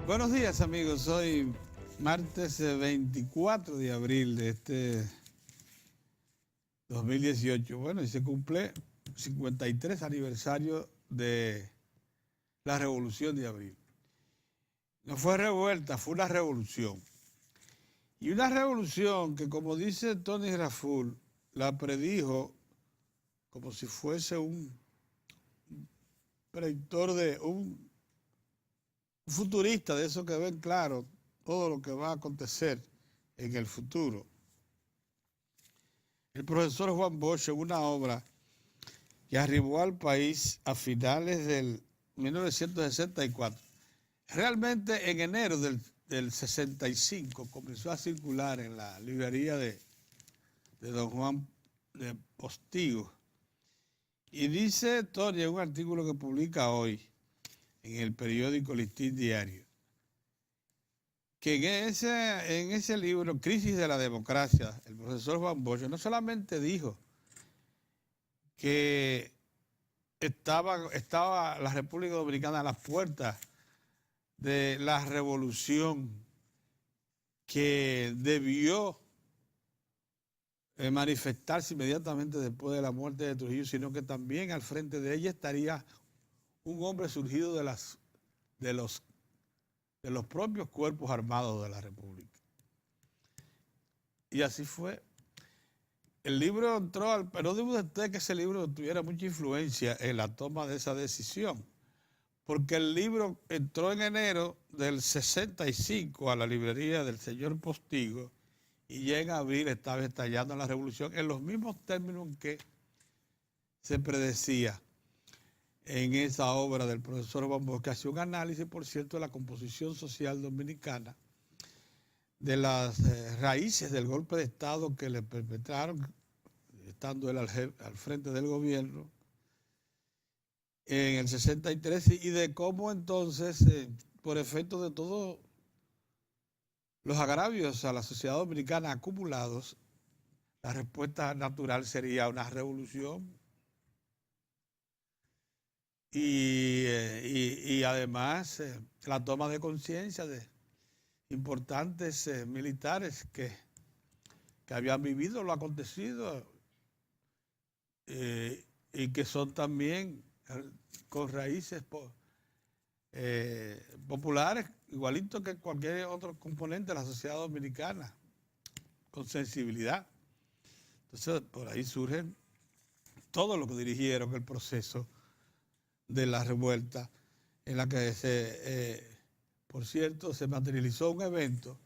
Buenos días, amigos. Hoy martes 24 de abril de este 2018. Bueno, y se cumple 53 aniversario de la Revolución de Abril. No fue revuelta, fue una revolución. Y una revolución que, como dice Tony Raful, la predijo como si fuese un predictor de un futurista, de esos que ven claro todo lo que va a acontecer en el futuro. El profesor Juan Bosch, en una obra que arribó al país a finales del 1964. Realmente en enero del 65 comenzó a circular en la librería de don Juan de Postigo. Y dice Tony en un artículo que publica hoy en el periódico Listín Diario, que en ese libro, Crisis de la Democracia, el profesor Juan Bosch no solamente dijo que estaba la República Dominicana a las puertas de la revolución que debió manifestarse inmediatamente después de la muerte de Trujillo, sino que también al frente de ella estaría un hombre surgido de los propios cuerpos armados de la República. Y así fue. El libro entró pero no dude usted que ese libro tuviera mucha influencia en la toma de esa decisión, porque el libro entró en enero del 65 a la librería del señor Postigo y ya en abril estaba estallando la revolución en los mismos términos en que se predecía en esa obra del profesor Juan Bosch, que hacía un análisis, por cierto, de la composición social dominicana, de las raíces del golpe de Estado que le perpetraron, estando él al frente del gobierno, en el 63, y de cómo entonces, por efecto de todos los agravios a la sociedad dominicana acumulados, la respuesta natural sería una revolución y además la toma de conciencia de importantes militares que habían vivido lo acontecido y que son también con raíces populares, igualito que cualquier otro componente de la sociedad dominicana, con sensibilidad. Entonces, por ahí surgen todo lo que dirigieron el proceso de la revuelta, en la que por cierto, se materializó un evento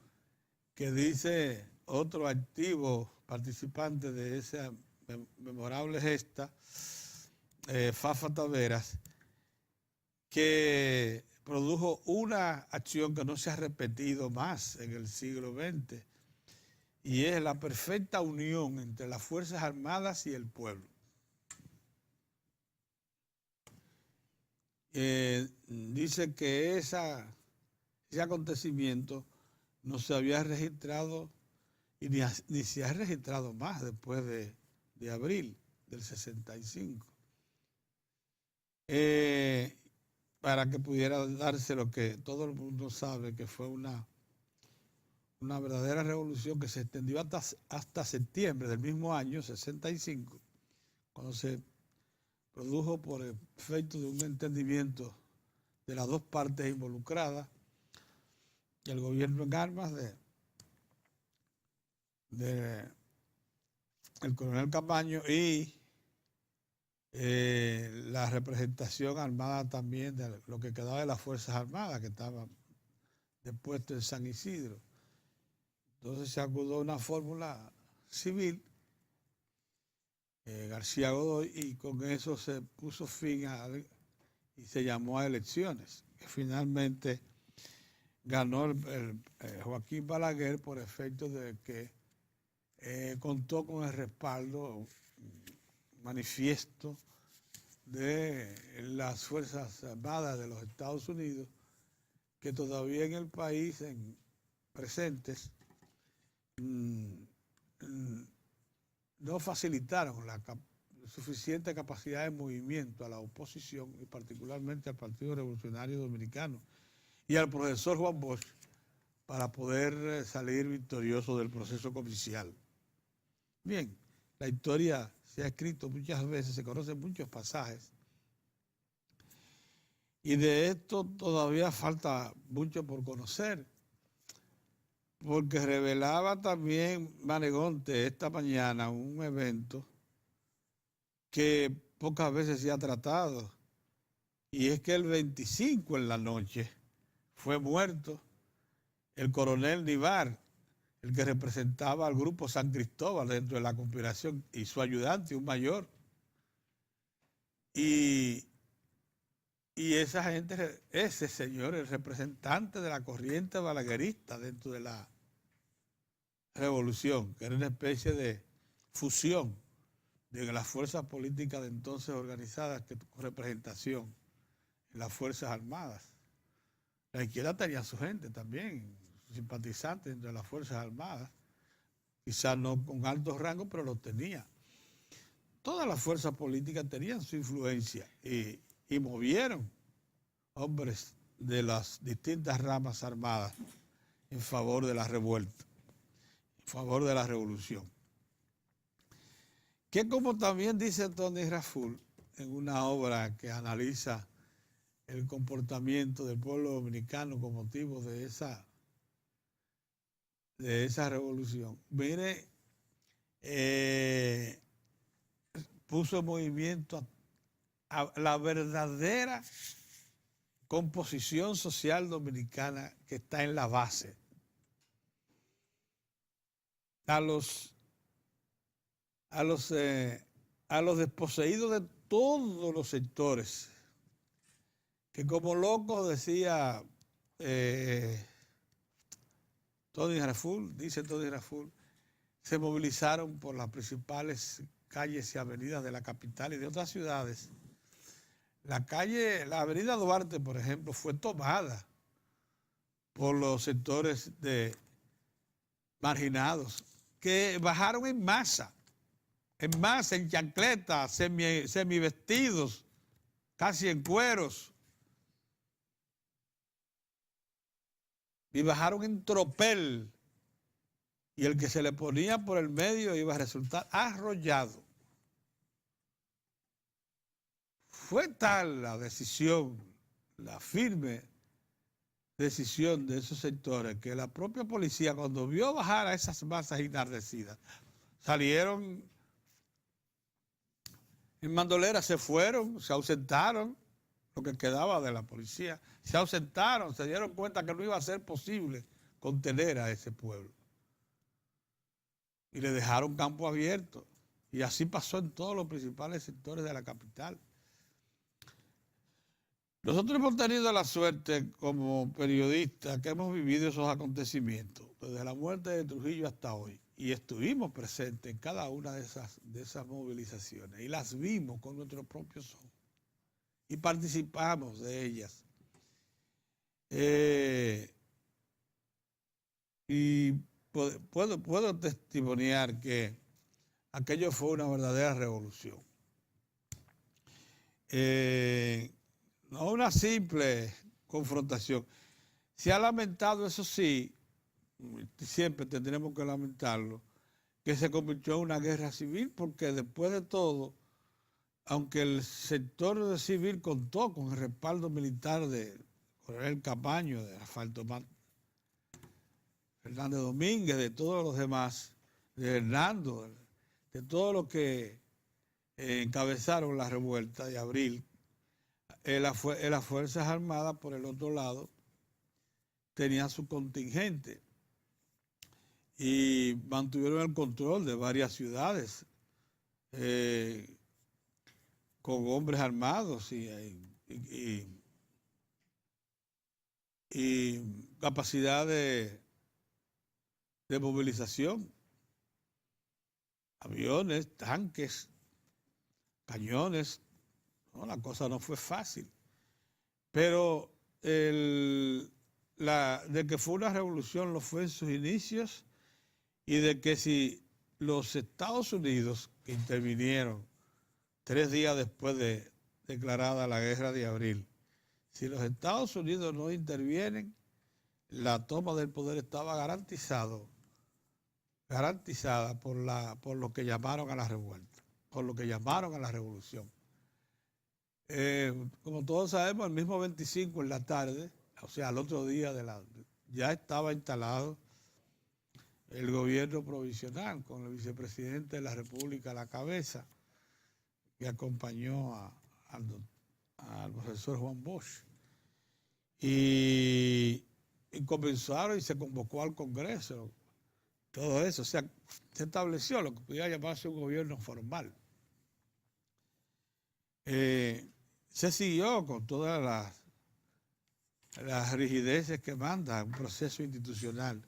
que dice otro activo participante de esa memorable gesta, Fafa Taveras, que produjo una acción que no se ha repetido más en el siglo XX, y es la perfecta unión entre las Fuerzas Armadas y el pueblo. Dice que ese acontecimiento no se había registrado y ni se ha registrado más después de abril del 65. Para que pudiera darse lo que todo el mundo sabe, que fue una verdadera revolución que se extendió hasta septiembre del mismo año, 65, cuando se produjo por efecto de un entendimiento de las dos partes involucradas, el gobierno en armas de el coronel Camaño y la representación armada también de lo que quedaba de las Fuerzas Armadas que estaban depuestos en San Isidro. Entonces se acudó a una fórmula civil, García Godoy, y con eso se puso fin y se llamó a elecciones, que finalmente ganó el Joaquín Balaguer por efecto de que contó con el respaldo manifiesto de las Fuerzas Armadas de los Estados Unidos, que todavía en el país presentes no facilitaron la suficiente capacidad de movimiento a la oposición y particularmente al Partido Revolucionario Dominicano. y al profesor Juan Bosch para poder salir victorioso del proceso comercial. Bien, la historia se ha escrito muchas veces, se conocen muchos pasajes, y de esto todavía falta mucho por conocer, porque revelaba también Manegonte esta mañana un evento que pocas veces se ha tratado, y es que el 25 en la noche fue muerto el coronel Nivar, el que representaba al grupo San Cristóbal dentro de la conspiración, y su ayudante, un mayor. Y esa gente, ese señor, el representante de la corriente balaguerista dentro de la revolución, que era una especie de fusión de las fuerzas políticas de entonces organizadas con representación en las Fuerzas Armadas. La izquierda tenía su gente también, simpatizantes dentro de las Fuerzas Armadas, quizás no con altos rangos, pero los tenía. Todas las fuerzas políticas tenían su influencia y movieron hombres de las distintas ramas armadas en favor de la revuelta, en favor de la revolución. Que como también dice Tony Raful en una obra que analiza el comportamiento del pueblo dominicano con motivo de esa revolución, mire, puso en movimiento a la verdadera composición social dominicana que está en la base. A los desposeídos de todos los sectores, que como loco decía Tony Raful, dice Tony Raful, se movilizaron por las principales calles y avenidas de la capital y de otras ciudades. La avenida Duarte, por ejemplo, fue tomada por los sectores marginados, que bajaron en masa, en chancletas, semivestidos, casi en cueros, y bajaron en tropel, y el que se le ponía por el medio iba a resultar arrollado. Fue tal la decisión, la firme decisión de esos sectores, que la propia policía, cuando vio bajar a esas masas enardecidas, salieron en bandolera, se fueron, se ausentaron, lo que quedaba de la policía, se ausentaron, se dieron cuenta que no iba a ser posible contener a ese pueblo. Y le dejaron campo abierto. Y así pasó en todos los principales sectores de la capital. Nosotros hemos tenido la suerte como periodistas que hemos vivido esos acontecimientos, desde la muerte de Trujillo hasta hoy, y estuvimos presentes en cada una de esas movilizaciones, y las vimos con nuestros propios ojos, y participamos de ellas. Y puedo testimoniar que aquello fue una verdadera revolución. No una simple confrontación. Se ha lamentado, eso sí, siempre tendremos que lamentarlo, que se convirtió en una guerra civil, porque después de todo, aunque el sector civil contó con el respaldo militar de Coronel Camaño, de Rafael Tomás Fernández Domínguez, de todos los demás, de Hernando, de todos los que encabezaron la revuelta de abril, las Fuerzas Armadas, por el otro lado, tenían su contingente y mantuvieron el control de varias ciudades con hombres armados y capacidad de movilización, aviones, tanques, cañones. No, la cosa no fue fácil, pero de que fue una revolución lo fue en sus inicios, y de que si los Estados Unidos, que intervinieron 3 días después de declarada la guerra de abril, Si los Estados Unidos no intervienen, la toma del poder estaba garantizada por lo que llamaron a la revuelta, por lo que llamaron a la revolución. Como todos sabemos, el mismo 25 en la tarde, o sea, al otro día ya estaba instalado el gobierno provisional con el vicepresidente de la República a la cabeza, que acompañó al profesor Juan Bosch. Y comenzaron y se convocó al Congreso, todo eso. O sea, se estableció lo que podía llamarse un gobierno formal. Se siguió con todas las rigideces que manda un proceso institucional,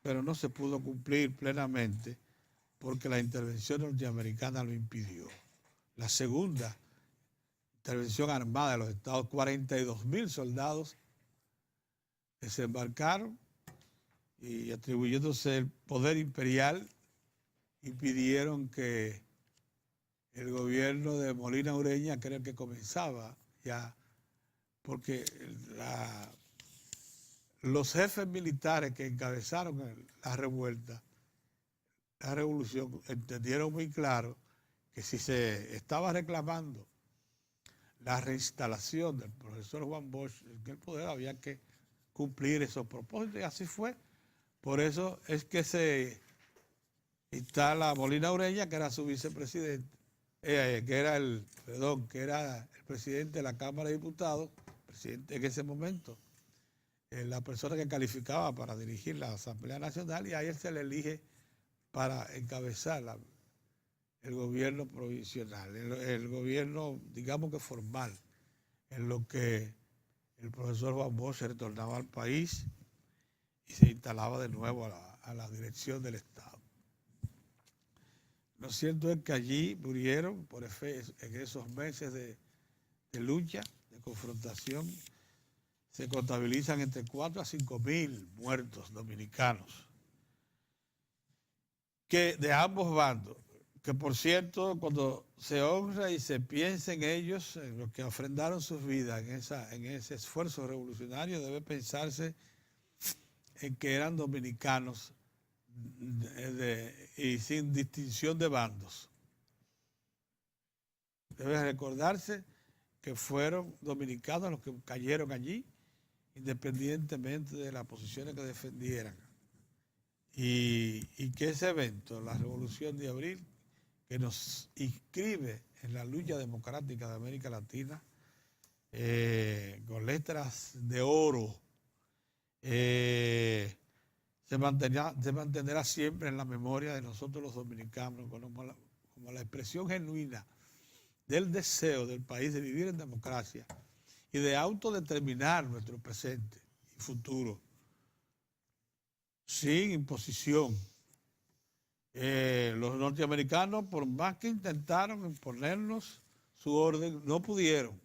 pero no se pudo cumplir plenamente porque la intervención norteamericana lo impidió. La segunda intervención armada de los Estados, 42.000 soldados desembarcaron y atribuyéndose el poder imperial impidieron que el gobierno de Molina Ureña, que era el que comenzaba ya, porque los jefes militares que encabezaron la revolución, entendieron muy claro que si se estaba reclamando la reinstalación del profesor Juan Bosch en el poder, había que cumplir esos propósitos, y así fue. Por eso es que se instala Molina Ureña, que era su vicepresidente, que era el presidente de la Cámara de Diputados, presidente en ese momento, la persona que calificaba para dirigir la Asamblea Nacional, y a él se le elige para encabezar el gobierno provisional, el gobierno, digamos que formal, en lo que el profesor Juan Bosch se retornaba al país y se instalaba de nuevo a la dirección del Estado. Lo cierto es que allí murieron, en esos meses de lucha, de confrontación, se contabilizan entre 4 a 5.000 muertos dominicanos, que de ambos bandos, que por cierto, cuando se honra y se piensa en ellos, en los que ofrendaron sus vidas en ese esfuerzo revolucionario, debe pensarse en que eran dominicanos y sin distinción de bandos. Debe recordarse que fueron dominicanos los que cayeron allí, independientemente de las posiciones que defendieran. Y que ese evento, la Revolución de Abril, que nos inscribe en la lucha democrática de América Latina, con letras de oro, se mantendrá siempre en la memoria de nosotros los dominicanos como la expresión genuina del deseo del país de vivir en democracia y de autodeterminar nuestro presente y futuro sin imposición. Los norteamericanos, por más que intentaron imponernos su orden, no pudieron.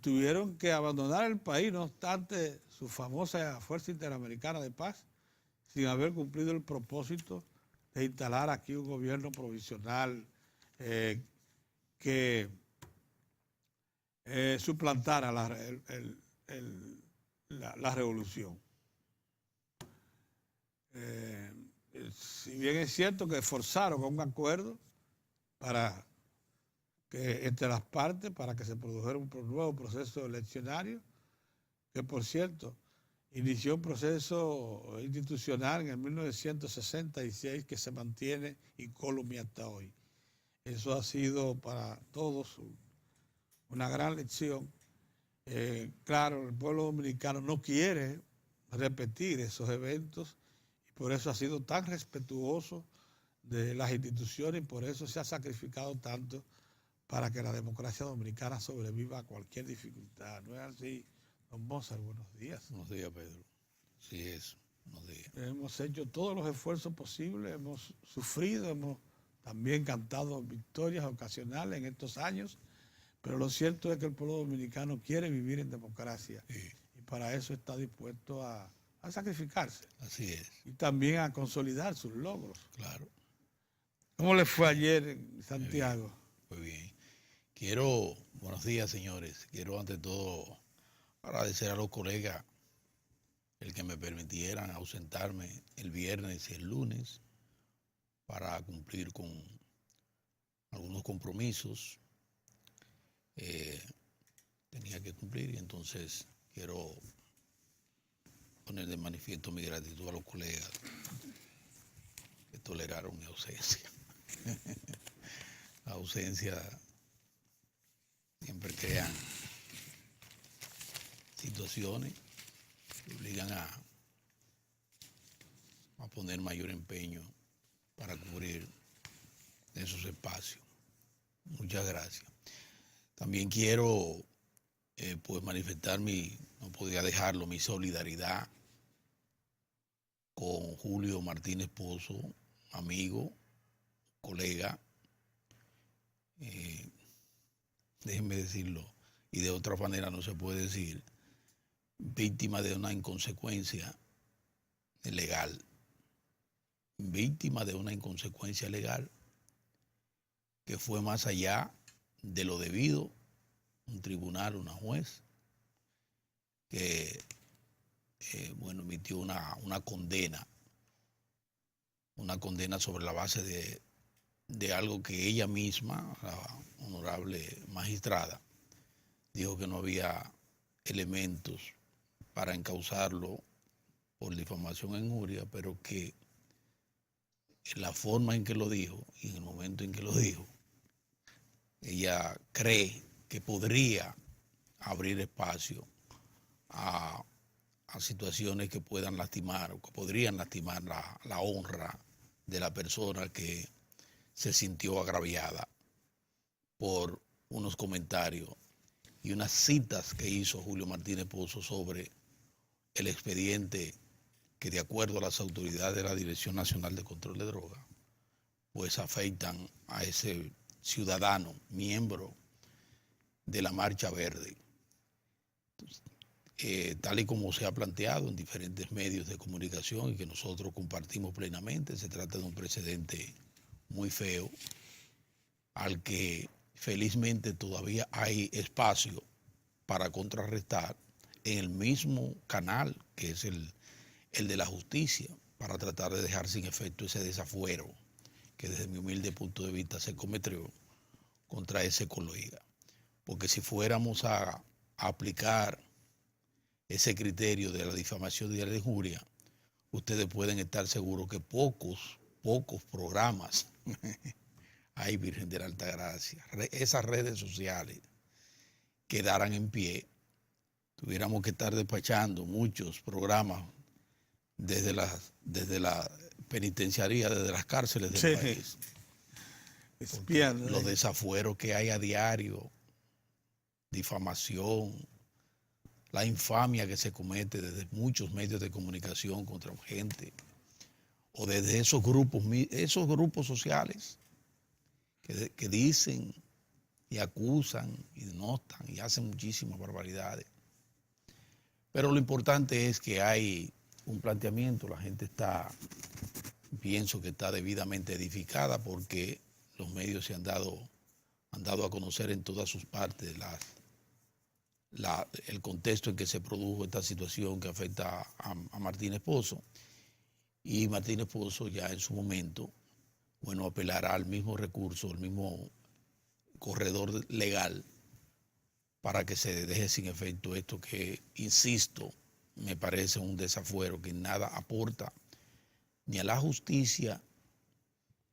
Tuvieron que abandonar el país, no obstante su famosa Fuerza Interamericana de Paz, sin haber cumplido el propósito de instalar aquí un gobierno provisional que suplantara la revolución. Si bien es cierto que forzaron un acuerdo entre las partes para que se produjera un nuevo proceso eleccionario, que por cierto inició un proceso institucional en el 1966 que se mantiene incólume hasta hoy. Eso ha sido para todos una gran lección. Claro, el pueblo dominicano no quiere repetir esos eventos y por eso ha sido tan respetuoso de las instituciones y por eso se ha sacrificado tanto para que la democracia dominicana sobreviva a cualquier dificultad. ¿No es así, don Mozart? Buenos días. Buenos días, Pedro. Sí, es. Buenos días. Hemos hecho todos los esfuerzos posibles, hemos sufrido, hemos también cantado victorias ocasionales en estos años, pero lo cierto es que el pueblo dominicano quiere vivir en democracia, sí, y para eso está dispuesto a sacrificarse. Así es. Y también a consolidar sus logros. Claro. ¿Cómo le fue ayer en Santiago? Muy bien. Buenos días, señores. Quiero ante todo agradecer a los colegas el que me permitieran ausentarme el viernes y el lunes para cumplir con algunos compromisos. Tenía que cumplir y entonces quiero poner de manifiesto mi gratitud a los colegas que toleraron mi ausencia. La ausencia siempre crean situaciones que obligan a poner mayor empeño para cubrir esos espacios. Muchas gracias. También quiero pues manifestar no podía dejarlo, mi solidaridad con Julio Martínez Pozo, amigo, colega, déjenme decirlo, y de otra manera no se puede decir, víctima de una inconsecuencia legal. Víctima de una inconsecuencia legal que fue más allá de lo debido. Un tribunal, una juez, que emitió una condena sobre la base de algo que ella misma, la honorable magistrada, dijo que no había elementos para encausarlo por difamación e injuria, pero que en la forma en que lo dijo y en el momento en que lo dijo, ella cree que podría abrir espacio a situaciones que puedan lastimar o que podrían lastimar la honra de la persona que se sintió agraviada por unos comentarios y unas citas que hizo Julio Martínez Pozo sobre el expediente que, de acuerdo a las autoridades de la Dirección Nacional de Control de Drogas, pues afectan a ese ciudadano, miembro de la Marcha Verde. Tal y como se ha planteado en diferentes medios de comunicación y que nosotros compartimos plenamente, se trata de un precedente muy feo, al que felizmente todavía hay espacio para contrarrestar en el mismo canal que es el de la justicia, para tratar de dejar sin efecto ese desafuero que desde mi humilde punto de vista se cometió contra ese colega. Porque si fuéramos a aplicar ese criterio de la difamación y de la injuria, ustedes pueden estar seguros que pocos programas, ay Virgen de la Altagracia, esas redes sociales quedaran en pie, tuviéramos que estar despachando muchos programas desde la penitenciaría, desde las cárceles del país. Los desafueros que hay a diario, difamación, la infamia que se comete desde muchos medios de comunicación contra gente, o desde esos grupos sociales que dicen y acusan y denostan y hacen muchísimas barbaridades. Pero lo importante es que hay un planteamiento, la gente pienso que está debidamente edificada, porque los medios se han dado a conocer en todas sus partes el contexto en que se produjo esta situación que afecta a Martínez Pozo. Y Martínez Pozo ya en su momento, apelará al mismo recurso, al mismo corredor legal, para que se deje sin efecto esto que, insisto, me parece un desafuero que nada aporta ni a la justicia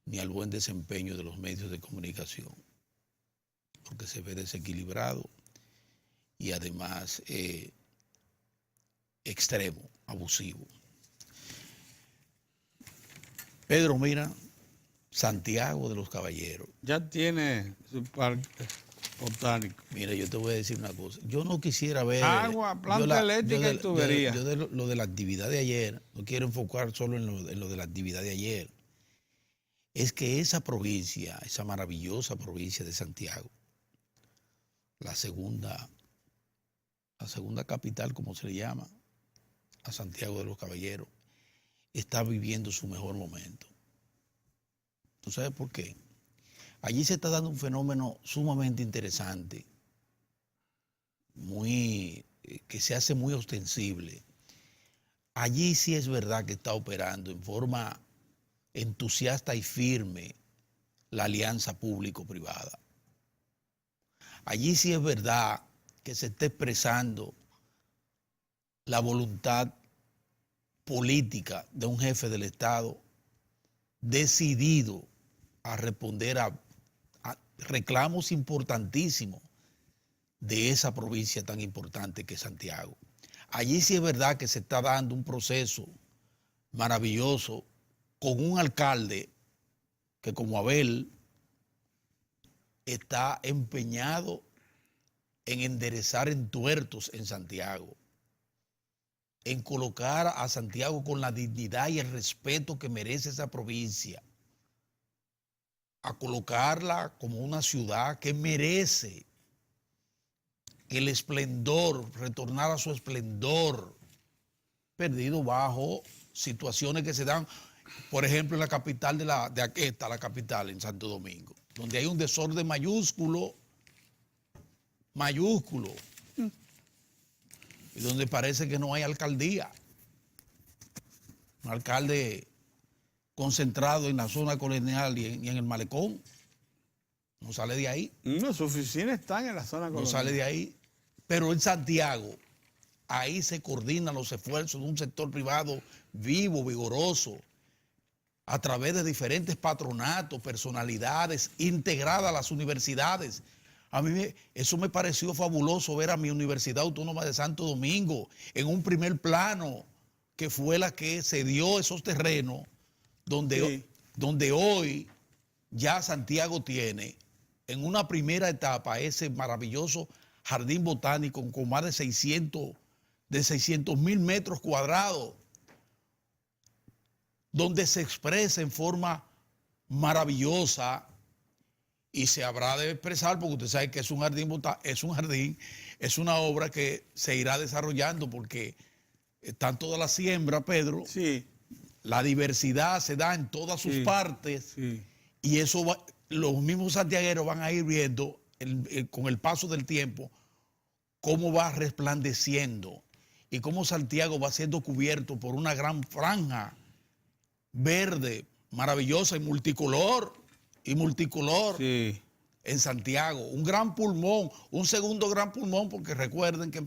ni al buen desempeño de los medios de comunicación, porque se ve desequilibrado y además extremo, abusivo. Pedro, mira, Santiago de los Caballeros. Ya tiene su parque botánico. Mira, yo te voy a decir una cosa. Yo no quisiera ver... Agua, planta eléctrica y tubería. Yo de lo de la actividad de ayer, no quiero enfocar solo en lo de la actividad de ayer. Es que esa provincia, esa maravillosa provincia de Santiago, la segunda capital, como se le llama, a Santiago de los Caballeros, está viviendo su mejor momento. ¿Tú sabes por qué? Allí se está dando un fenómeno sumamente interesante, que se hace muy ostensible. Allí sí es verdad que está operando en forma entusiasta y firme la alianza público-privada. Allí sí es verdad que se está expresando la voluntad política de un jefe del Estado decidido a responder a reclamos importantísimos de esa provincia tan importante que es Santiago. Allí sí es verdad que se está dando un proceso maravilloso con un alcalde que, como Abel, está empeñado en enderezar entuertos en Santiago, en colocar a Santiago con la dignidad y el respeto que merece esa provincia, a colocarla como una ciudad que merece el esplendor, retornar a su esplendor, perdido bajo situaciones que se dan, por ejemplo, en la capital de aquí está la capital, en Santo Domingo, donde hay un desorden mayúsculo, y donde parece que no hay alcaldía. Un alcalde concentrado en la zona colonial y en el malecón. No sale de ahí. No, sus oficinas están en la zona colonial. No sale de ahí. Pero en Santiago, ahí se coordinan los esfuerzos de un sector privado vivo, vigoroso, a través de diferentes patronatos, personalidades integradas a las universidades. A mí eso me pareció fabuloso, ver a mi Universidad Autónoma de Santo Domingo en un primer plano, que fue la que cedió esos terrenos, donde hoy ya Santiago tiene en una primera etapa ese maravilloso jardín botánico con más de 600,000 metros cuadrados, donde se expresa en forma maravillosa. Y se habrá de expresar, porque usted sabe que es un jardín, es una obra que se irá desarrollando, porque están todas las siembras, Pedro. Sí. La diversidad se da en todas sus partes. Sí. Y eso los mismos santiagueros van a ir viendo con el paso del tiempo cómo va resplandeciendo y cómo Santiago va siendo cubierto por una gran franja verde, maravillosa y multicolor. Sí. En Santiago, un gran pulmón, un segundo gran pulmón, porque recuerden que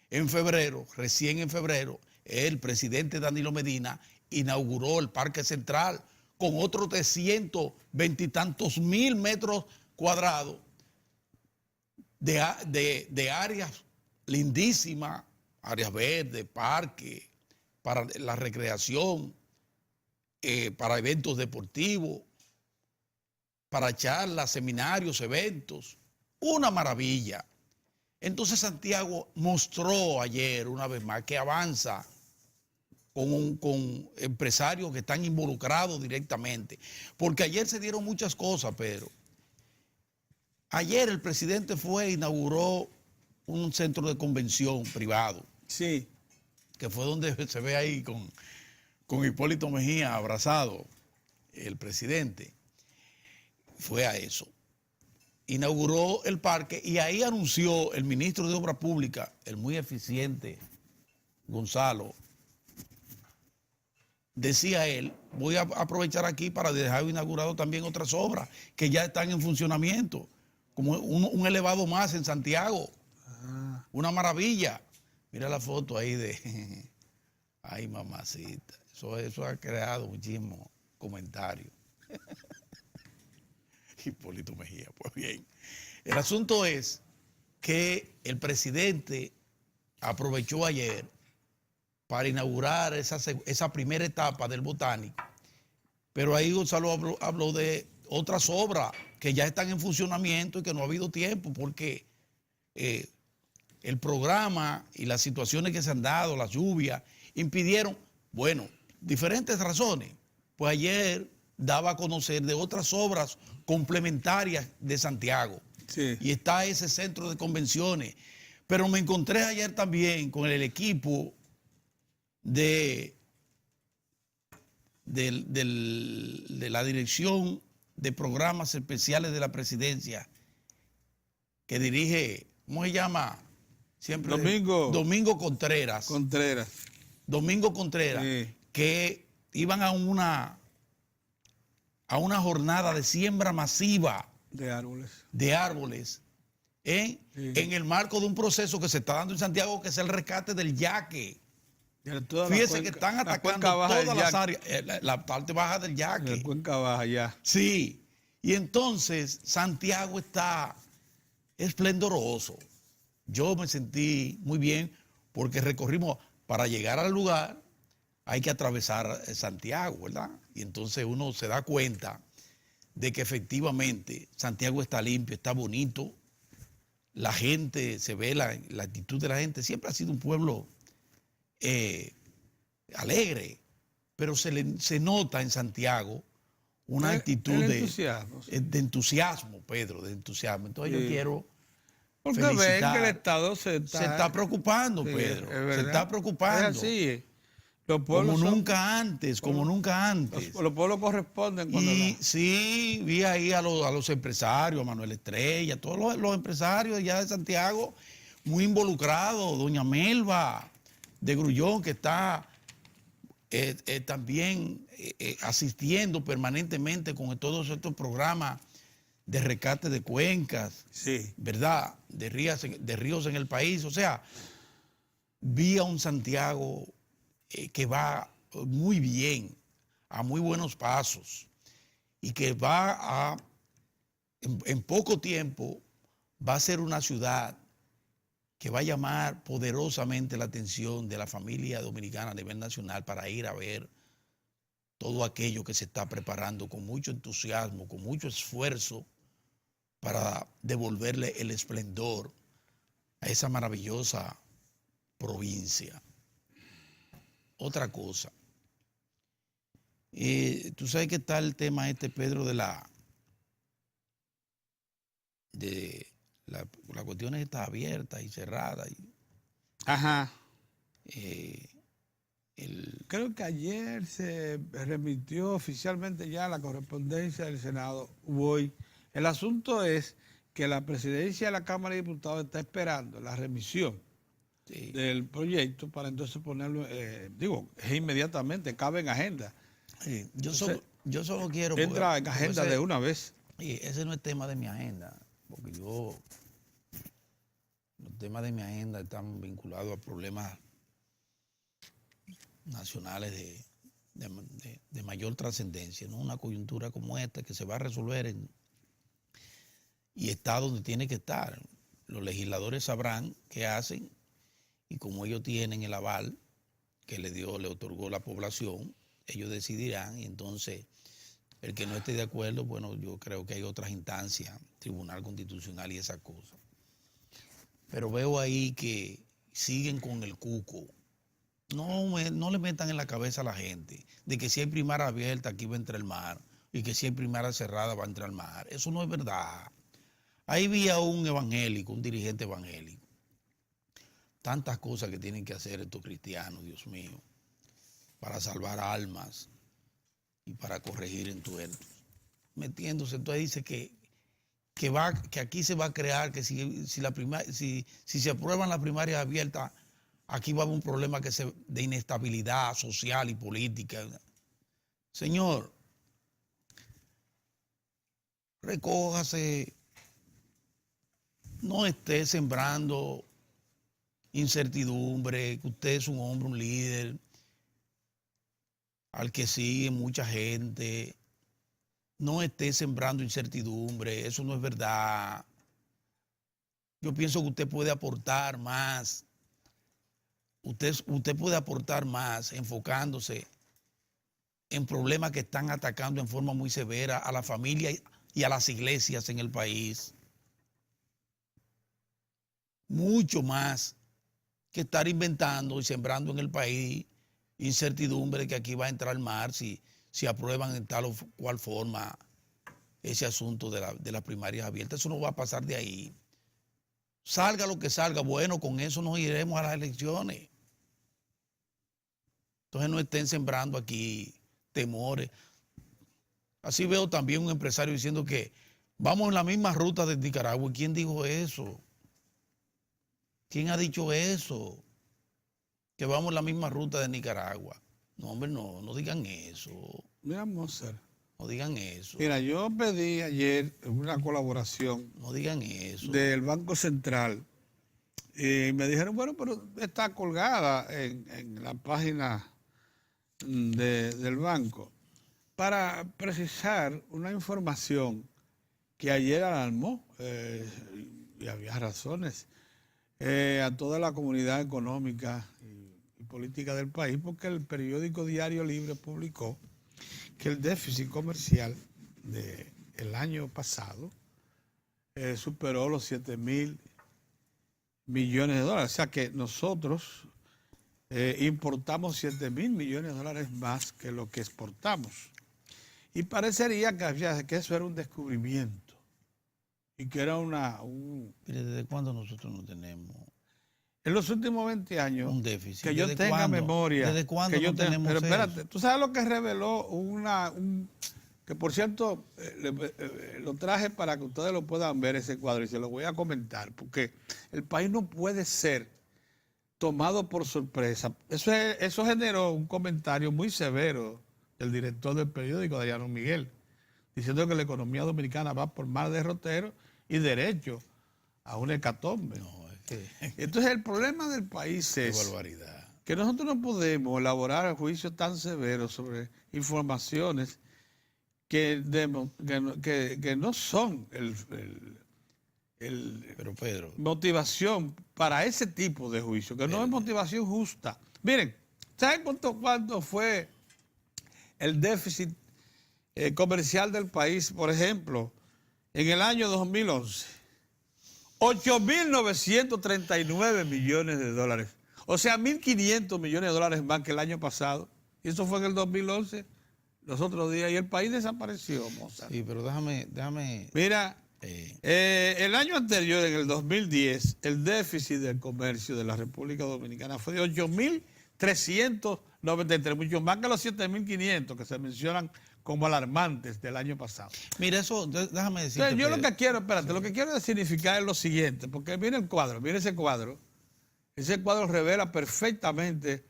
en febrero, recién en febrero, el presidente Danilo Medina inauguró el Parque Central con otros 320 y tantos mil metros cuadrados de áreas lindísimas, áreas verdes, parques, para la recreación, para eventos deportivos, para charlas, seminarios, eventos. Una maravilla. Entonces Santiago mostró ayer una vez más que avanza con empresarios que están involucrados directamente. Porque ayer se dieron muchas cosas, Pedro. Ayer el presidente inauguró un centro de convención privado. Sí. Que fue donde se ve ahí con Hipólito Mejía abrazado, el presidente. Fue a eso. Inauguró el parque y ahí anunció el ministro de Obras Públicas, el muy eficiente Gonzalo. Decía él, voy a aprovechar aquí para dejar inaugurado también otras obras que ya están en funcionamiento, como un elevado más en Santiago. Una maravilla. Mira la foto ahí de... Ay, mamacita. Eso ha creado muchísimos comentarios. Hipólito Mejía, pues bien. El asunto es que el presidente aprovechó ayer para inaugurar esa primera etapa del botánico, pero ahí Gonzalo habló de otras obras que ya están en funcionamiento y que no ha habido tiempo porque el programa y las situaciones que se han dado, las lluvias, impidieron, bueno, diferentes razones. Pues ayer daba a conocer de otras obras complementarias de Santiago. Sí. Y está ese centro de convenciones. Pero me encontré ayer también con el equipo de la Dirección de Programas Especiales de la Presidencia que dirige, ¿cómo se llama? Siempre Domingo Contreras. Domingo Contreras, sí. Que iban a una jornada de siembra masiva de árboles. Sí. En el marco de un proceso que se está dando en Santiago, que es el rescate del yaque. Fíjese que están atacando todas las áreas, la parte baja del yaque. La cuenca baja ya. Sí, y entonces Santiago está esplendoroso. Yo me sentí muy bien porque recorrimos, para llegar al lugar hay que atravesar Santiago, ¿verdad? Y entonces uno se da cuenta de que efectivamente Santiago está limpio, está bonito. La gente, se ve la actitud de la gente. Siempre ha sido un pueblo alegre, pero se nota en Santiago una actitud de entusiasmo, Pedro, de entusiasmo. Entonces yo quiero felicitar. Ven que el Estado se está preocupando, sí, Pedro. Se está preocupando. Es así. Como nunca antes. Los pueblos corresponden. Sí, vi ahí a los empresarios, a Manuel Estrella, a todos los empresarios allá de Santiago, muy involucrados. Doña Melba de Grullón, que está también asistiendo permanentemente con todos estos programas de rescate de cuencas, sí, ¿verdad? De ríos en el país. O sea, vi a un Santiago que va muy bien, a muy buenos pasos, y que va en poco tiempo, va a ser una ciudad que va a llamar poderosamente la atención de la familia dominicana a nivel nacional para ir a ver todo aquello que se está preparando con mucho entusiasmo, con mucho esfuerzo, para devolverle el esplendor a esa maravillosa provincia. Otra cosa, tú sabes que está el tema Pedro, de la cuestiones está abierta y cerrada. Ajá. Creo que ayer se remitió oficialmente ya la correspondencia del Senado, hoy. El asunto es que la presidencia de la Cámara de Diputados está esperando la remisión, sí, del proyecto para entonces ponerlo, es inmediatamente, cabe en agenda. Sí, yo solo quiero... Entra en agenda de una vez. Sí, ese no es tema de mi agenda, porque los temas de mi agenda están vinculados a problemas nacionales de mayor trascendencia, no una coyuntura como esta que se va a resolver y está donde tiene que estar. Los legisladores sabrán qué hacen, y como ellos tienen el aval que le otorgó la población, ellos decidirán. Y entonces el que no esté de acuerdo, bueno, yo creo que hay otras instancias, Tribunal Constitucional y esas cosas. Pero veo ahí que siguen con el cuco. No le metan en la cabeza a la gente de que si hay primaria abierta aquí va a entrar el mar, y que si hay primaria cerrada va a entrar el mar. Eso no es verdad. Ahí vi a un evangélico, un dirigente evangélico. Tantas cosas que tienen que hacer estos cristianos, Dios mío, para salvar almas y para corregir entuertos. Metiéndose, entonces dice que aquí se va a crear, que si se aprueban las primarias abiertas, aquí va a haber un problema de inestabilidad social y política. Señor, recójase, no esté sembrando incertidumbre, que usted es un hombre, un líder, al que sigue mucha gente. No esté sembrando incertidumbre, eso no es verdad. Yo pienso que usted puede aportar más. Usted puede aportar más enfocándose en problemas que están atacando en forma muy severa a la familia y a las iglesias en el país. Mucho más que estar inventando y sembrando en el país incertidumbre que aquí va a entrar el mar si aprueban en tal o cual forma ese asunto de las primarias abiertas. Eso no va a pasar de ahí. Salga lo que salga, bueno, con eso nos iremos a las elecciones. Entonces no estén sembrando aquí temores. Así veo también un empresario diciendo que vamos en la misma ruta de Nicaragua. ¿Quién dijo eso? ¿Quién ha dicho eso? Que vamos en la misma ruta de Nicaragua. No, hombre, no digan eso. Mira, Mozart. No digan eso. Mira, yo pedí ayer una colaboración No digan eso. del Banco Central y me dijeron, bueno, pero está colgada en la página del banco para precisar una información que ayer alarmó, y había razones, a toda la comunidad económica y política del país, porque el periódico Diario Libre publicó que el déficit comercial del año pasado superó los 7.000 millones de dólares. O sea que nosotros importamos 7.000 millones de dólares más que lo que exportamos. Y parecería que eso era un descubrimiento y que era Mire, ¿desde cuándo nosotros no tenemos en los últimos 20 años un déficit? que yo tenga memoria? ¿Desde cuándo no tenemos Pero espérate, eso? ¿tú sabes lo que reveló que por cierto lo traje para que ustedes lo puedan ver ese cuadro y se lo voy a comentar, porque el país no puede ser tomado por sorpresa. Eso generó un comentario muy severo del director del periódico, Adriano Miguel, diciendo que la economía dominicana va por mal derrotero y derecho a una hecatombe. No, es que Entonces el problema del país qué es barbaridad. que nosotros no podemos elaborar juicios tan severos sobre informaciones que no son Pero Pedro, motivación para ese tipo de juicio, que no es motivación justa. Miren, ¿saben cuánto fue el déficit comercial del país, por ejemplo, en el año 2011? 8.939 millones de dólares. O sea, 1.500 millones de dólares más que el año pasado. Y eso fue en el 2011, los otros días. Y el país desapareció, Mozart. sí, pero déjame. Mira, el año anterior, en el 2010, el déficit del comercio de la República Dominicana fue de 8.393, mucho más que los 7.500 que se mencionan como alarmantes del año pasado. Mira, eso, déjame decirte. Entonces, yo lo que quiero, espérate, lo que quiero significar es lo siguiente, porque mira el cuadro, mira ese cuadro. Ese cuadro revela perfectamente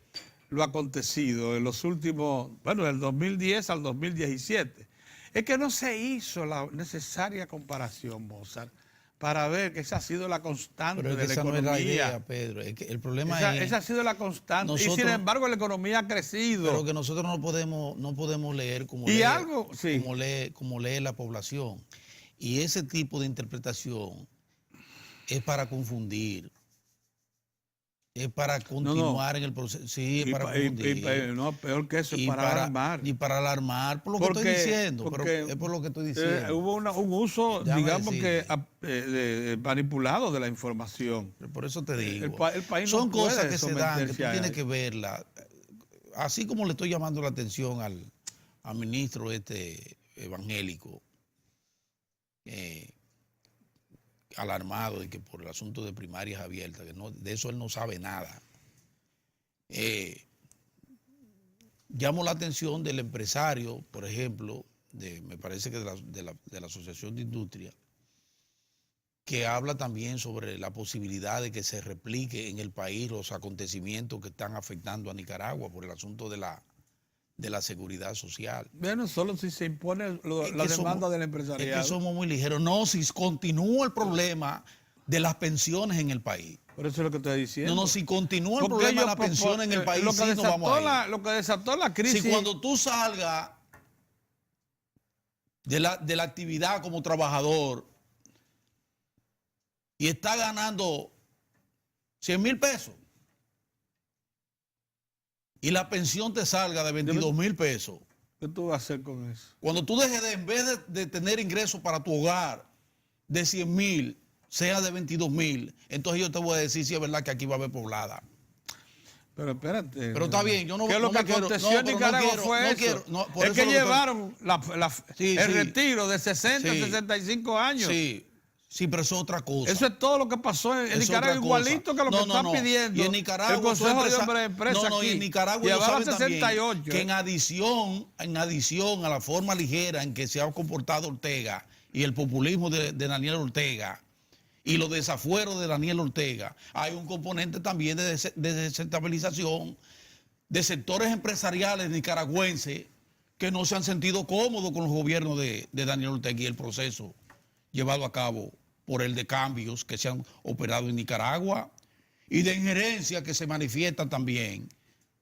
lo acontecido en los últimos, bueno, del 2010 al 2017. Es que no se hizo la necesaria comparación, Mozart, para ver que esa ha sido la constante Pero es que de la esa economía. No es la idea, Pedro. Es que el problema esa ha sido la constante. Nosotros, y sin embargo la economía ha crecido. Pero que nosotros no podemos leer como lee la población. Y ese tipo de interpretación es para confundir. Es para continuar en el proceso. Sí, es para confundir. No, peor que eso, es para alarmar. Y para alarmar, por lo que estoy diciendo. Pero es por lo que estoy diciendo. Hubo un uso, digamos que manipulado de la información. Por eso te digo. El país son no puede cosas que se dan, que tú tienes eso. que verlas. Así como le estoy llamando la atención al ministro evangélico, alarmado de que por el asunto de primarias abiertas, que no, de eso él no sabe nada. Llamo la atención del empresario, por ejemplo, me parece que de la Asociación de Industria, que habla también sobre la posibilidad de que se replique en el país los acontecimientos que están afectando a Nicaragua por el asunto de la seguridad social. Bueno, solo si se impone la demanda del empresariado. Es que somos muy ligeros. No, si continúa el problema de las pensiones en el país. Por eso es lo que estoy diciendo. No, si continúa el problema de las pensiones en el país, lo que sí nos vamos a ir. Lo que desató la crisis. Si cuando tú salgas de la actividad como trabajador y estás ganando 100,000 pesos y la pensión te salga de 22,000 pesos. ¿Qué tú vas a hacer con eso? Cuando tú dejes en vez de tener ingresos para tu hogar de 100,000, sea de 22,000, entonces yo te voy a decir si es verdad que aquí va a haber poblada. Pero espérate. Pero está bien, yo no. ¿Qué es lo que aconteció en Nicaragua fue eso? Es que llevaron el retiro de 60 a 65 años. Sí. Sí, pero eso es otra cosa. Eso es todo lo que pasó en Nicaragua, igualito que lo que están pidiendo y en Nicaragua, el Consejo de Hombres de Empresa y en Nicaragua ellos llevar a saben 68. También que en adición a la forma ligera en que se ha comportado Ortega y el populismo de Daniel Ortega y los desafueros de Daniel Ortega, hay un componente también de desestabilización de sectores empresariales nicaragüenses que no se han sentido cómodos con los gobiernos de Daniel Ortega y el proceso llevado a cabo por el de cambios que se han operado en Nicaragua y de injerencia que se manifiesta también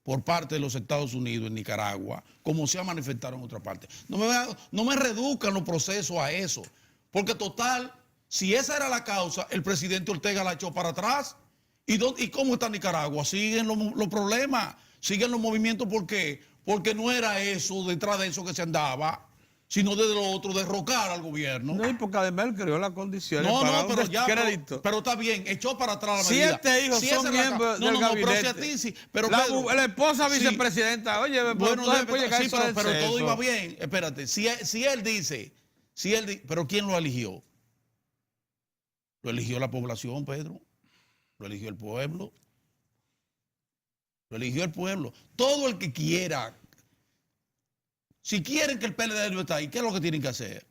por parte de los Estados Unidos en Nicaragua, como se ha manifestado en otra parte. No me reduzcan los procesos a eso, porque total, si esa era la causa, el presidente Ortega la echó para atrás. ¿Y cómo está Nicaragua? Siguen los problemas, siguen los movimientos, ¿por qué? Porque no era eso, detrás de eso que se andaba, sino de lo otro, derrocar al gobierno. No, y porque además él creó las condiciones para un descrédito. Pero está bien, echó para atrás la medida. 7 hijos son miembros del gabinete. Pero la esposa vicepresidenta, oye, bueno, pero eso. todo iba bien. Espérate, si él dice, pero ¿quién lo eligió? Lo eligió la población, Pedro. Lo eligió el pueblo. Lo eligió el pueblo. Todo el que quiera. Si quieren que el PLD no está ahí, ¿qué es lo que tienen que hacer?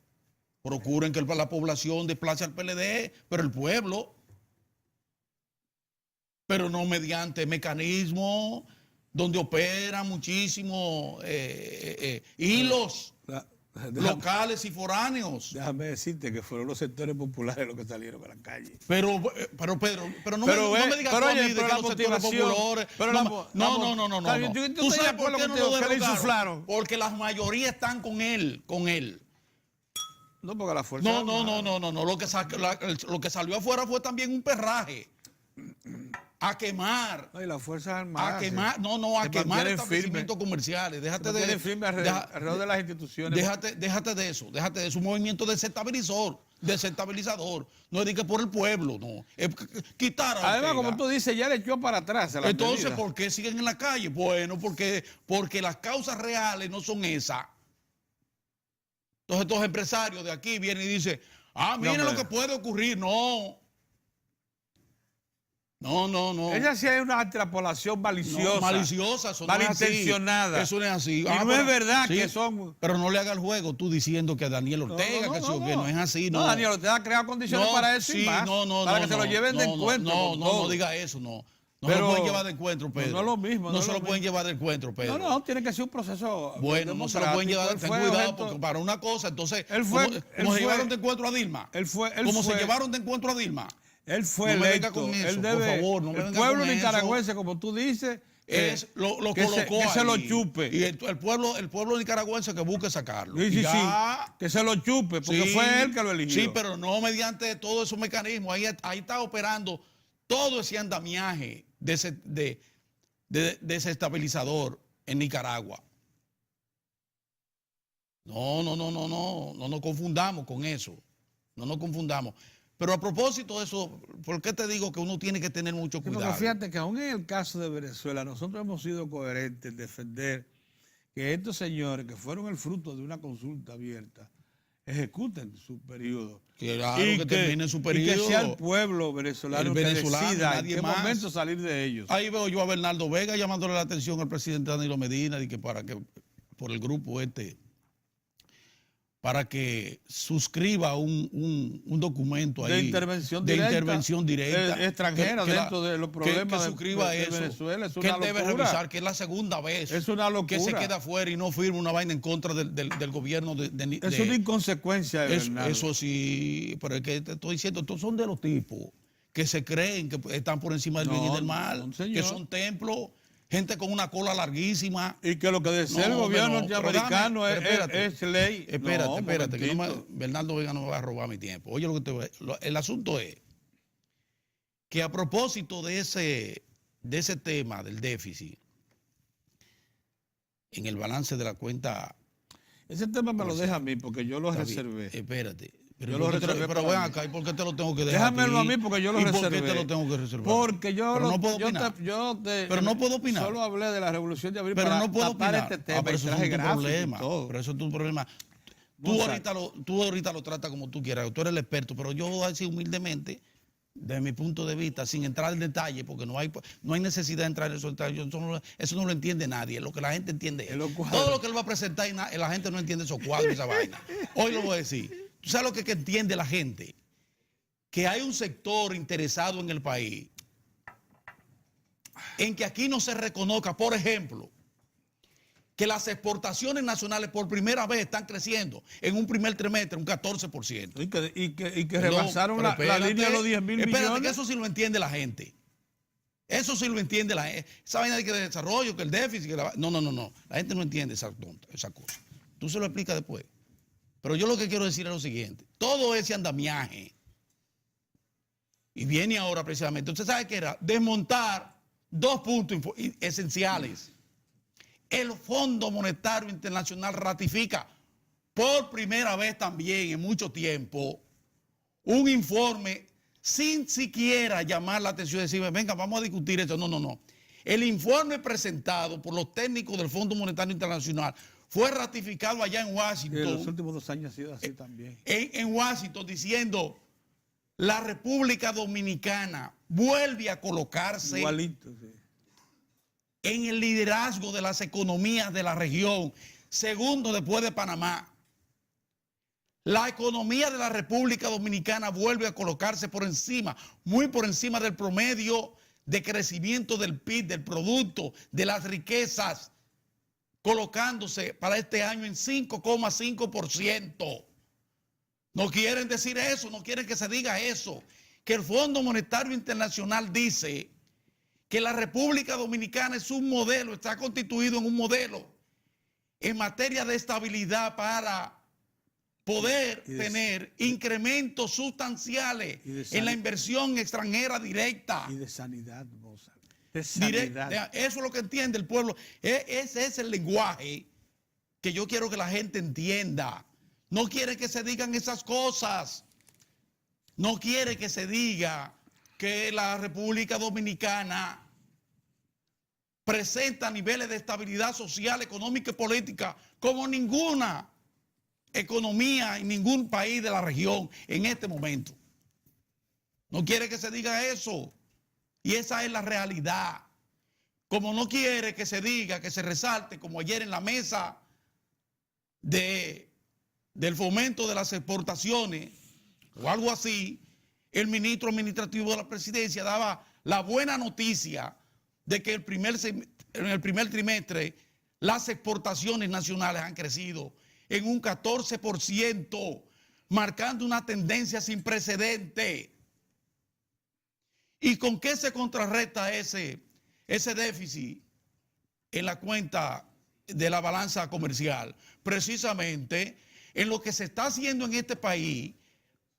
Procuren que la población desplace al PLD, pero el pueblo. Pero no mediante mecanismos donde operan muchísimos hilos locales y foráneos. Déjame decirte que fueron los sectores populares los que salieron a la calle. Pedro, no me digas tú a mí de que los sectores populares. No. ¿Tú sabes por qué no lo derrocaron? Porque la mayoría están con él. No, porque la fuerza. No. Lo que salió afuera fue también un perraje. A quemar. No, y las Fuerzas Armadas. A quemar, a quemar establecimientos comerciales. Déjate alrededor de las instituciones. Déjate de eso. Un movimiento desestabilizador. No es de que por el pueblo, no. Es quitar a Además, Ortega. como tú dices, ya le echó para atrás a la Entonces, medida. ¿por qué siguen en la calle? Bueno, porque las causas reales no son esas. Entonces, estos empresarios de aquí vienen y dicen, miren lo que puede ocurrir. No. Ella sí hay una extrapolación maliciosa. Maliciosa, eso malintencionada. Eso no es así. Y no es verdad que son. Pero no le haga el juego tú diciendo que a Daniel Ortega, que no es así. No, Daniel Ortega ha creado condiciones para eso y más. Para que se lo lleven de encuentro. No diga eso, no. No se lo pueden llevar de encuentro, Pedro. No es lo mismo. No se lo pueden llevar de encuentro, Pedro. No, tiene que ser un proceso. Bueno, no se lo pueden llevar. Ten cuidado, porque para una cosa, entonces, como se llevaron de encuentro a Dilma. Como se llevaron de encuentro a Dilma. Él fue electo. Con eso, él debe, por favor, no me el pueblo nicaragüense, como tú dices, lo que colocó que se lo chupe. Y el pueblo nicaragüense que busque sacarlo. Sí, que se lo chupe, porque fue él que lo eligió. Sí, pero no mediante todos esos mecanismos. Ahí está operando todo ese andamiaje de desestabilizador en Nicaragua. No nos confundamos con eso. No nos confundamos. Pero a propósito de eso, ¿por qué te digo que uno tiene que tener mucho cuidado? Porque fíjate que aún en el caso de Venezuela, nosotros hemos sido coherentes en defender que estos señores, que fueron el fruto de una consulta abierta, ejecuten su periodo. Claro, que termine su periodo. Y que sea el pueblo venezolano que decida en qué momento salir de ellos. Ahí veo yo a Bernardo Vega llamándole la atención al presidente Danilo Medina y que por el grupo para que suscriba un documento ahí de intervención directa extranjera dentro de los problemas que suscriba de eso, Venezuela. Es una que él locura. debe revisar, que es la segunda vez es una locura. Que se queda afuera y no firma una vaina en contra del gobierno es una inconsecuencia de eso sí, pero es que te estoy diciendo, estos son de los tipos que se creen que están por encima del bien y del mal, que son templos, gente con una cola larguísima. Y que lo que desea el gobierno norteamericano es ley. Espérate, que Bernardo Vega no me va a robar mi tiempo. Oye, el asunto es que a propósito de ese tema del déficit, en el balance de la cuenta. Ese tema me lo deja a mí porque yo lo reservé. Espérate. Yo lo reservé. Pero ven acá, ¿y por qué te lo tengo que dejar? Déjamelo a mí porque yo lo reservé. ¿Y por qué te lo tengo que reservar? Porque pero no puedo opinar. Pero no puedo opinar. Solo hablé de la Revolución de Abril pero para no puedo tapar opinar. este tema. Pero eso es tu problema. Pero eso es tu problema. Tú ahorita lo tratas como tú quieras, tú eres el experto, pero yo voy a decir humildemente, desde mi punto de vista, sin entrar en detalle, porque no hay necesidad de entrar en esos detalles, eso no lo entiende nadie, lo que la gente entiende es todo lo que él va a presentar y la gente no entiende esos cuadros y esa vaina. Hoy lo voy a decir. ¿Tú sabes lo que entiende la gente? Que hay un sector interesado en el país en que aquí no se reconozca, por ejemplo, que las exportaciones nacionales por primera vez están creciendo en un primer trimestre un 14%. Y que rebasaron la línea de los 10.000 millones. Espérate, que eso sí lo entiende la gente. Eso sí lo entiende la gente. Esa vaina de que de desarrollo, que el déficit, no. La gente no entiende esa cosa. Tú se lo explicas después. Pero yo lo que quiero decir es lo siguiente. Todo ese andamiaje, y viene ahora precisamente, usted sabe que era desmontar dos puntos esenciales. El Fondo Monetario Internacional ratifica por primera vez también en mucho tiempo un informe sin siquiera llamar la atención y decir, venga, vamos a discutir esto. No. El informe presentado por los técnicos del Fondo Monetario Internacional fue ratificado allá en Washington. En los últimos 2 años ha sido así también. En Washington, diciendo, la República Dominicana vuelve a colocarse igualito, sí, en el liderazgo de las economías de la región, segundo después de Panamá. La economía de la República Dominicana vuelve a colocarse por encima, muy por encima del promedio de crecimiento del PIB, del producto, de las riquezas, colocándose para este año en 5,5%. No quieren decir eso, no quieren que se diga eso, que el Fondo Monetario Internacional dice que la República Dominicana es un modelo, está constituido en un modelo en materia de estabilidad para poder tener incrementos sustanciales en la inversión extranjera directa. Y de sanidad, Mozart. De sanidad. Eso es lo que entiende el pueblo. Ese es el lenguaje que yo quiero que la gente entienda. No quiere que se digan esas cosas. No quiere que se diga que la República Dominicana presenta niveles de estabilidad social, económica y política como ninguna economía en ningún país de la región en este momento. No quiere que se diga eso. Y esa es la realidad. Como no quiere que se diga, que se resalte, como ayer en la mesa del fomento de las exportaciones o algo así, el ministro administrativo de la presidencia daba la buena noticia de que en el primer trimestre las exportaciones nacionales han crecido en un 14%, marcando una tendencia sin precedente. ¿Y con qué se contrarresta ese déficit en la cuenta de la balanza comercial? Precisamente en lo que se está haciendo en este país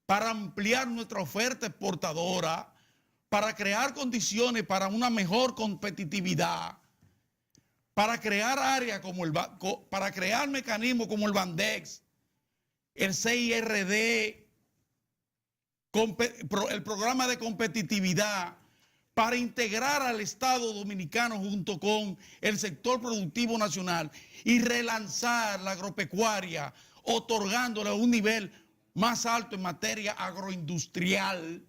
para ampliar nuestra oferta exportadora, para crear condiciones para una mejor competitividad, para crear áreas para crear mecanismos como el Bandex, el CIRD, el programa de competitividad, para integrar al Estado dominicano junto con el sector productivo nacional y relanzar la agropecuaria, otorgándole un nivel más alto en materia agroindustrial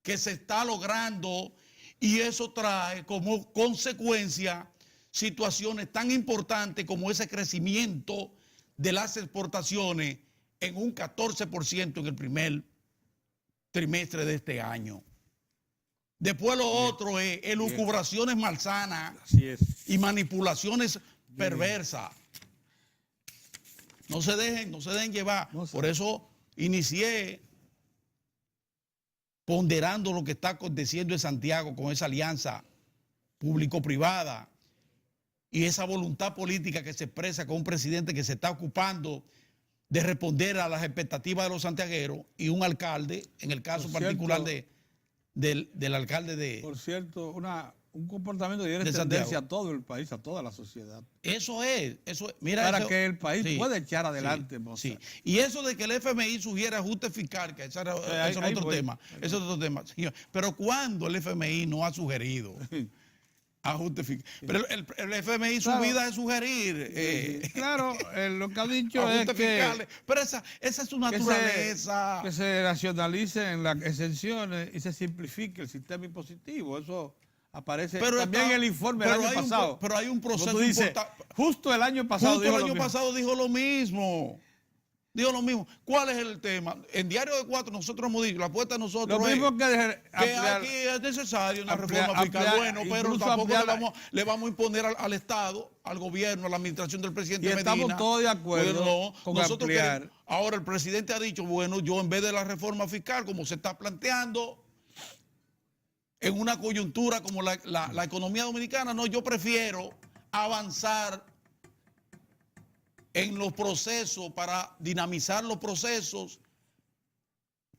que se está logrando, y eso trae como consecuencia situaciones tan importantes como ese crecimiento de las exportaciones en un 14% en el primer trimestre de este año. Después lo otro es elucubraciones malsanas y manipulaciones perversas. No se dejen llevar. Por eso inicié ponderando lo que está aconteciendo en Santiago con esa alianza público-privada y esa voluntad política que se expresa con un presidente que se está ocupando de responder a las expectativas de los santiagueros y un alcalde, en el caso particular del alcalde de... Por cierto, un comportamiento que tiene tendencia a todo el país, a toda la sociedad. Eso es. Mira, para que el país pueda echar adelante. Sí. Y eso de que el FMI sugiera ajuste fiscal, que ese es otro tema. Eso es otro tema. Señor. Pero ¿cuándo el FMI no ha sugerido Ajuste fiscal. Pero el FMI su vida es sugerir. Claro, lo que ha dicho ajustes es que... fiscales. Pero esa es su naturaleza. Que se racionalicen las exenciones y se simplifique el sistema impositivo. Eso aparece también en el informe del año pasado. Pero hay un proceso importante. Justo el año pasado dijo lo mismo. Dijo lo mismo. ¿Cuál es el tema? En Diario de Cuatro nosotros hemos dicho, la apuesta de nosotros lo mismo que aquí es necesario una reforma fiscal. Bueno, pero tampoco le vamos a imponer al Estado, al gobierno, a la administración del presidente Medina. Estamos todos de acuerdo con ampliar. Ahora el presidente ha dicho, bueno, yo en vez de la reforma fiscal, como se está planteando, en una coyuntura como la economía dominicana, no, yo prefiero avanzar en los procesos para dinamizar los procesos,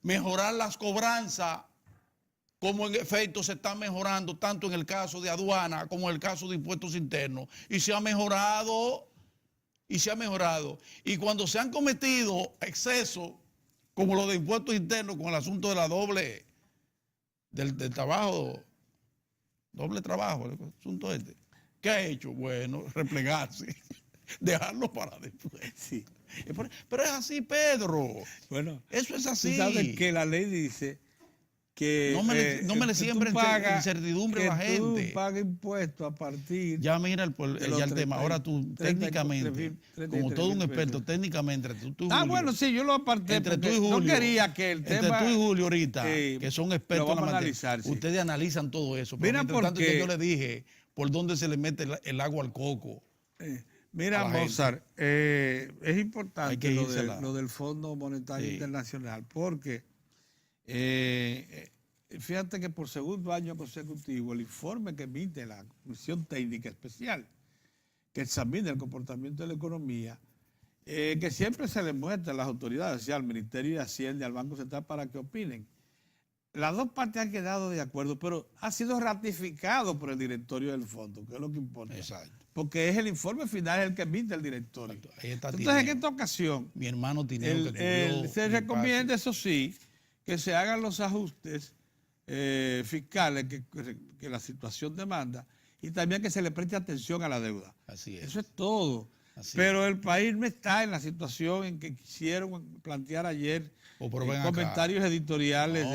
mejorar las cobranzas, como en efecto se está mejorando tanto en el caso de aduana como en el caso de impuestos internos. Y se ha mejorado, Y cuando se han cometido excesos, como lo de impuestos internos con el asunto de la del trabajo, doble trabajo, el asunto este, ¿qué ha hecho? Bueno, replegarse. Dejarlo para después. Sí. Pero es así, Pedro. Bueno, eso es así. Tú sabes que la ley dice que no me le siembren incertidumbre a la gente. Tú pagas impuestos a partir. Ya mira el tema. Ahora tú, técnicamente, como todo un experto, técnicamente, entre tú y Julio. Bueno, sí, yo lo aparté. Entre tú y Julio. No quería que el tema. Entre tú y Julio, ahorita, que son expertos en la materia. Sí. Ustedes analizan todo eso. Pero mira, tanto que yo le dije por dónde se le mete el agua al coco. Mira, Mozart, es importante lo del Fondo Monetario Internacional, porque fíjate que por segundo año consecutivo el informe que emite la Comisión Técnica Especial, que examina el comportamiento de la economía, que siempre se le muestra a las autoridades, o sea, al Ministerio de Hacienda y al Banco Central para que opinen. Las dos partes han quedado de acuerdo, pero ha sido ratificado por el directorio del fondo, que es lo que importa. Exacto. Porque es el informe final el que emite el directorio. Ahí está. Entonces, en esta ocasión, mi hermano Tineo, se recomienda, eso sí, que se hagan los ajustes fiscales que la situación demanda y también que se le preste atención a la deuda. Así es. Eso es todo. Pero el país no está en la situación en que quisieron plantear ayer comentarios editoriales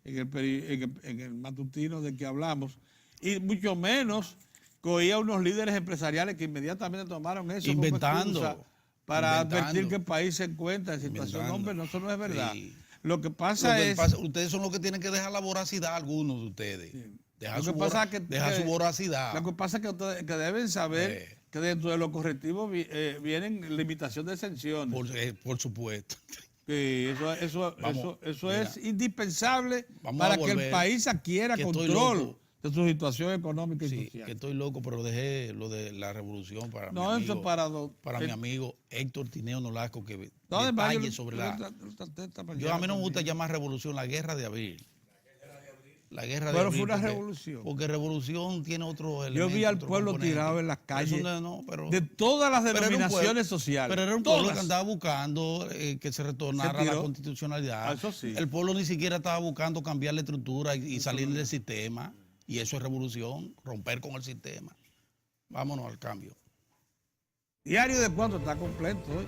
en el matutino de que hablamos, y mucho menos que oía unos líderes empresariales que inmediatamente tomaron eso como excusa para advertir que el país se encuentra en situación. Hombre, no, eso no es verdad. Sí. Lo que pasa es... ustedes son los que tienen que dejar la voracidad, algunos de ustedes. Sí. Dejar su voracidad. Lo que pasa es que deben saber que dentro de los correctivos vienen limitación de exenciones. Por supuesto. Sí, eso es indispensable para que el país adquiera control de su situación económica y social. Que estoy loco, pero dejé lo de la revolución para mi amigo Héctor Tineo Nolasco, que detalle sobre Yo a mí no me gusta llamar revolución la guerra de abril. La guerra de abril. Pero fue una revolución. Porque revolución tiene otro elemento. Yo vi al pueblo componente tirado en las calles de todas las denominaciones sociales. Pero era un pueblo que andaba buscando que se retornara a la constitucionalidad. Eso sí. El pueblo ni siquiera estaba buscando cambiar la estructura y salir del sistema. Y eso es revolución, romper con el sistema. Vámonos al cambio. Diario de Cuatro está completo hoy.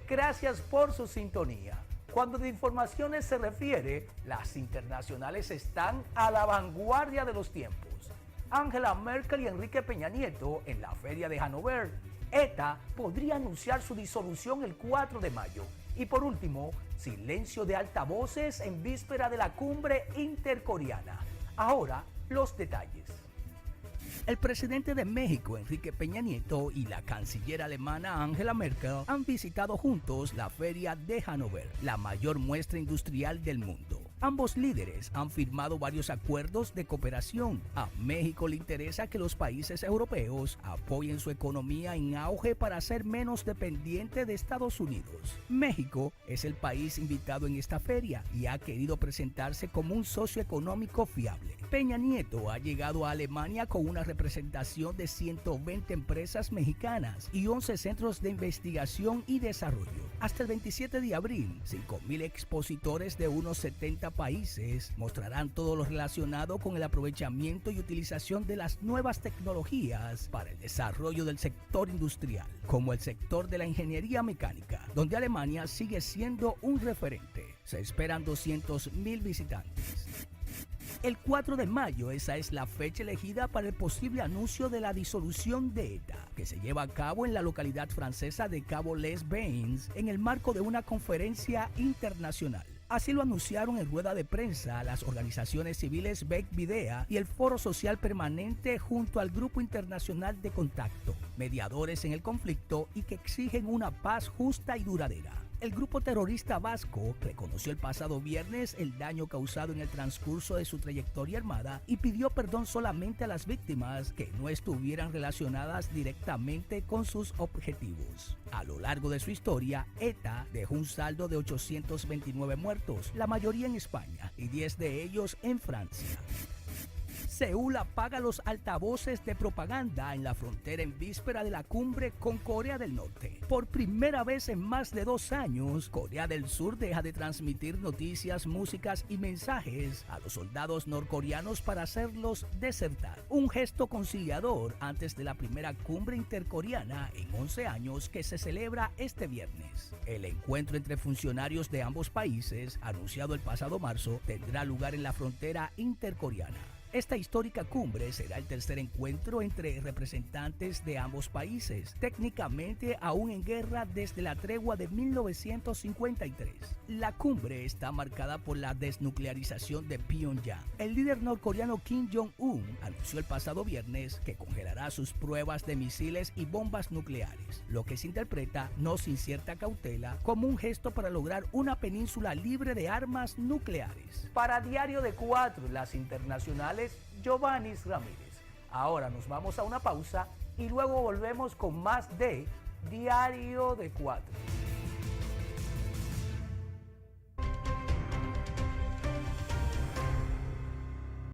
Gracias por su sintonía. Cuando de informaciones se refiere, las internacionales están a la vanguardia de los tiempos. Angela Merkel y Enrique Peña Nieto en la Feria de Hannover. ETA podría anunciar su disolución el 4 de mayo. Y por último, silencio de altavoces en víspera de la cumbre intercoreana. Ahora, los detalles. El presidente de México, Enrique Peña Nieto, y la canciller alemana Angela Merkel han visitado juntos la Feria de Hannover, la mayor muestra industrial del mundo. Ambos líderes han firmado varios acuerdos de cooperación. A México le interesa que los países europeos apoyen su economía en auge para ser menos dependiente de Estados Unidos. México es el país invitado en esta feria y ha querido presentarse como un socio económico fiable. Peña Nieto ha llegado a Alemania con una representación de 120 empresas mexicanas y 11 centros de investigación y desarrollo. Hasta el 27 de abril, 5.000 expositores de unos 70 países mostrarán todo lo relacionado con el aprovechamiento y utilización de las nuevas tecnologías para el desarrollo del sector industrial, como el sector de la ingeniería mecánica, donde Alemania sigue siendo un referente. Se esperan 200.000 visitantes. El 4 de mayo, esa es la fecha elegida para el posible anuncio de la disolución de ETA, que se lleva a cabo en la localidad francesa de Cabo Les Bains en el marco de una conferencia internacional. Así lo anunciaron en rueda de prensa las organizaciones civiles Bec Videa y el Foro Social Permanente junto al Grupo Internacional de Contacto, mediadores en el conflicto y que exigen una paz justa y duradera. El grupo terrorista vasco reconoció el pasado viernes el daño causado en el transcurso de su trayectoria armada y pidió perdón solamente a las víctimas que no estuvieran relacionadas directamente con sus objetivos. A lo largo de su historia, ETA dejó un saldo de 829 muertos, la mayoría en España y 10 de ellos en Francia. Seúl apaga los altavoces de propaganda en la frontera en víspera de la cumbre con Corea del Norte. Por primera vez en más de 2 años, Corea del Sur deja de transmitir noticias, músicas y mensajes a los soldados norcoreanos para hacerlos desertar. Un gesto conciliador antes de la primera cumbre intercoreana en 11 años que se celebra este viernes. El encuentro entre funcionarios de ambos países, anunciado el pasado marzo, tendrá lugar en la frontera intercoreana. Esta histórica cumbre será el tercer encuentro entre representantes de ambos países, técnicamente aún en guerra desde la tregua de 1953. La cumbre está marcada por la desnuclearización de Pyongyang. El líder norcoreano Kim Jong-un anunció el pasado viernes que congelará sus pruebas de misiles y bombas nucleares, lo que se interpreta, no sin cierta cautela, como un gesto para lograr una península libre de armas nucleares. Para Diario de 4, las internacionales, Giovanni Ramírez. Ahora nos vamos a una pausa y luego volvemos con más de Diario de 4.